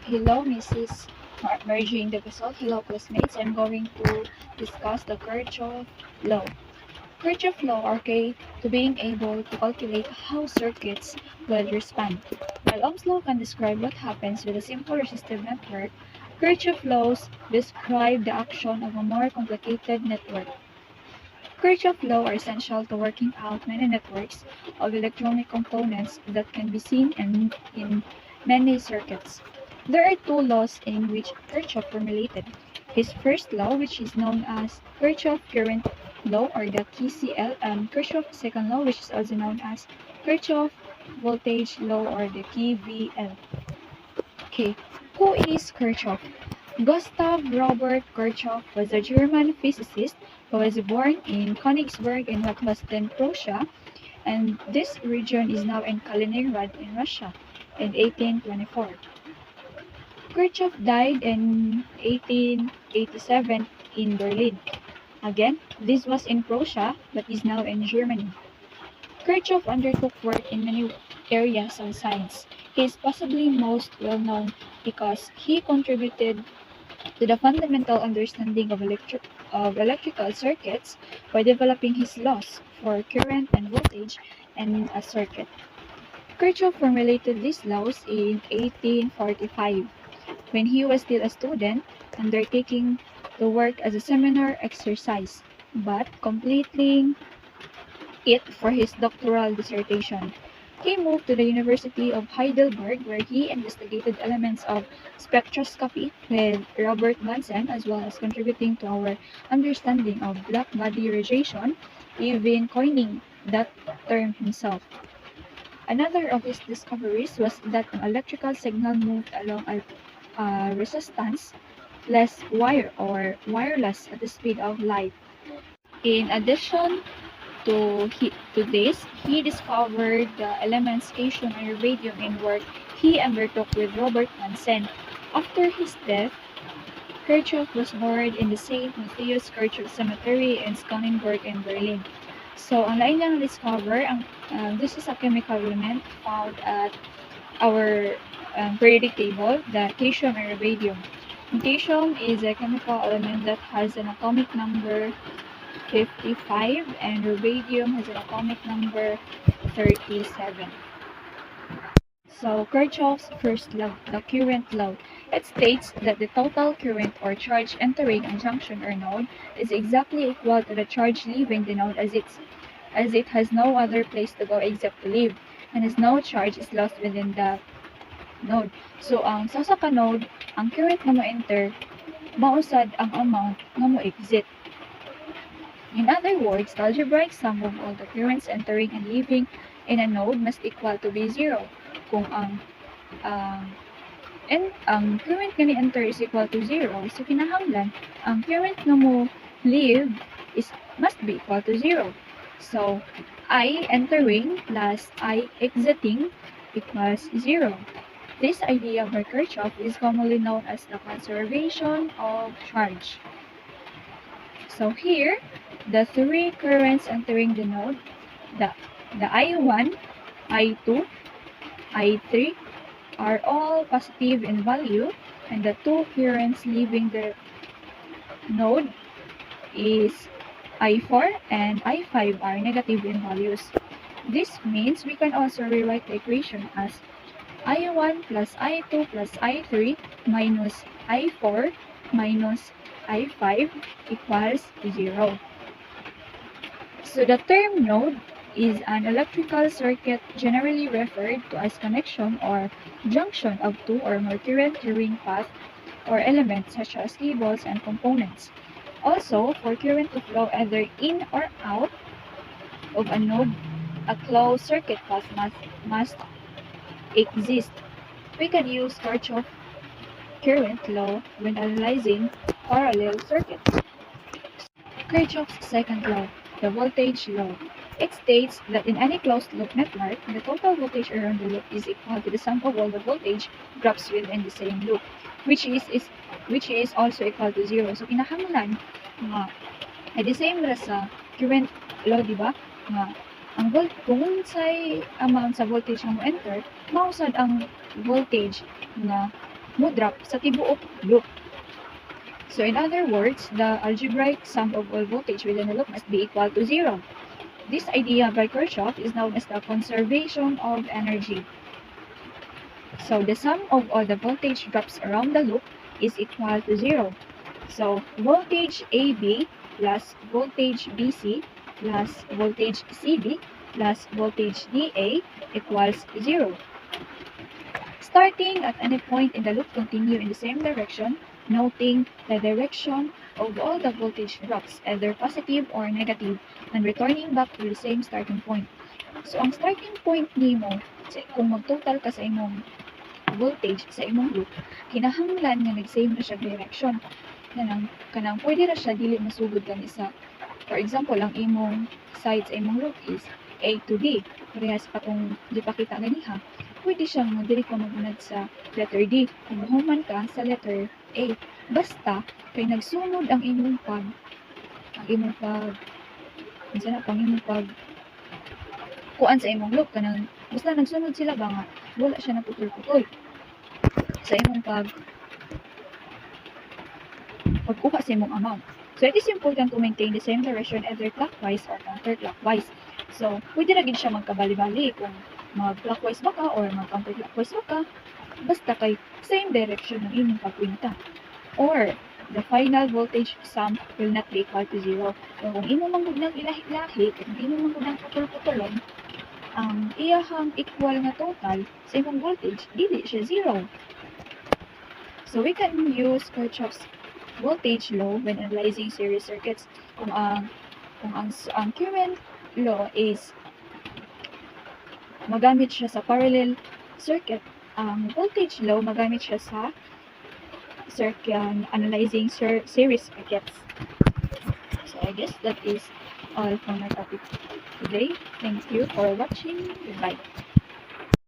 Hello, Mrs. Merging the result. Hello, classmates. I'm going to discuss the Kirchhoff law. Kirchhoff law are key to being able to calculate how circuits will respond. While Ohm's law can describe what happens with a simple resistive network, Kirchhoff laws describe the action of a more complicated network. Kirchhoff law are essential to working out many networks of electronic components that can be seen in many circuits. There are two laws in which Kirchhoff formulated. His first law, which is known as Kirchhoff current law or the KCL, and Kirchhoff's second law, which is also known as Kirchhoff voltage law or the KVL. Okay, who is Kirchhoff? Gustav Robert Kirchhoff was a German physicist who was born in Königsberg in what was then Prussia, and this region is now in Kaliningrad in Russia in 1824. Kirchhoff died in 1887 in Berlin. Again, this was in Prussia but is now in Germany. Kirchhoff undertook work in many areas of science. He is possibly most well known because he contributed to the fundamental understanding of electrical circuits by developing his laws for current and voltage in a circuit. Kirchhoff formulated these laws in 1845 when he was still a student, undertaking the work as a seminar exercise, but completing it for his doctoral dissertation. He moved to the University of Heidelberg where he investigated elements of spectroscopy with Robert Bunsen as well as contributing to our understanding of black body radiation, even coining that term himself. Another of his discoveries was that an electrical signal moved along a resistance less wire or wireless at the speed of light. In addition to this, he discovered the elements cation and radium in work he undertook with Robert Bunsen. After his death, Kirchhoff was buried in the St. Matthias Kirchhoff Cemetery in Schonenberg in Berlin. So, ang lain niya na-discover, this is a chemical element found at our periodic table, the cation and radium. Cation is a chemical element that has an atomic number 55 and rubidium has an atomic number 37. So Kirchhoff's first law, the current law, it states that the total current or charge entering a junction or node is exactly equal to the charge leaving the node as it has no other place to go except to leave, and as no charge is lost within the node. So ang sa ka node, ang current na mo-enter, mausad ang amount na mo-exit. In other words, the algebraic sum of all the currents entering and leaving in a node must equal to be zero. Kung ang current nga ni-enter is equal to 0, so kinahanglan, ang current nga mo leave must be equal to 0. So, I entering plus I exiting equals 0. This idea by Kirchhoff is commonly known as the conservation of charge. So here, the three currents entering the node, the I1, I2, I3 are all positive in value, and the two currents leaving the node is I4 and I5 are negative in values. This means we can also rewrite the equation as I1 plus I2 plus I3 minus I4 minus I5 equals 0. So the term node is an electrical circuit generally referred to as connection or junction of two or more current carrying path or elements such as cables and components. Also, for current to flow either in or out of a node, a closed circuit path must exist. We can use Kirchhoff's current law when analyzing parallel circuits. Kirchhoff's second law, the voltage law. It states that in any closed-loop network, the total voltage around the loop is equal to the sum of all the voltage drops within the same loop, which is also equal to 0. So kinahanglan nga the same ra sa current law, di ba? Nga kung unsay amount sa voltage nga mo enter, mausad ang voltage nga mo-drop sa tibuok loop. So in other words, the algebraic sum of all voltage within a loop must be equal to 0. This idea by Kirchhoff is known as the conservation of energy. So the sum of all the voltage drops around the loop is equal to 0. So voltage AB plus voltage BC plus voltage CB plus voltage DA equals 0. Starting at any point in the loop, continue in the same direction, noting the direction of all the voltage drops, either positive or negative, and returning back to the same starting point. So, ang starting point nimo, kung mag-total ka sa imong voltage sa imong loop, kinahanglan nga nag-same na siya direction. Kanang pwede ra siya dili masugod kani sa, for example, ang imong side sa imong loop is A to B. Parehas pa kung di pa kita ganiha. Pwede siyang dili ka magunad sa letter D. Hinuhuman ka sa letter A. Basta kay nagsunod ang imong pag kuan sa imong loop kanang basta nagsunod sila ba nga wala siya naputol-putol sa imong pagkuha sa imong amount. So it is important to maintain the same direction either clockwise or counterclockwise. So pwede na gid siya magkabali-bali kung mag-clockwise ba ka or mag-counterclockwise ba ka, basta kay same direction ng inyong pagkwinta. Or the final voltage sum will not be equal to 0. So kung imo manggod ng ilahi-lahi, kung imo manggod ng putol-putulon, ang iyahang equal nga total sa imong voltage, dili siya 0. So we can use Kirchoff's voltage law when analyzing series circuits. Kung ang current law is magamit siya sa parallel circuit, ang voltage law magamit siya sa analyzing series circuits. So I guess that is all for my topic today. Thank you for watching. Goodbye.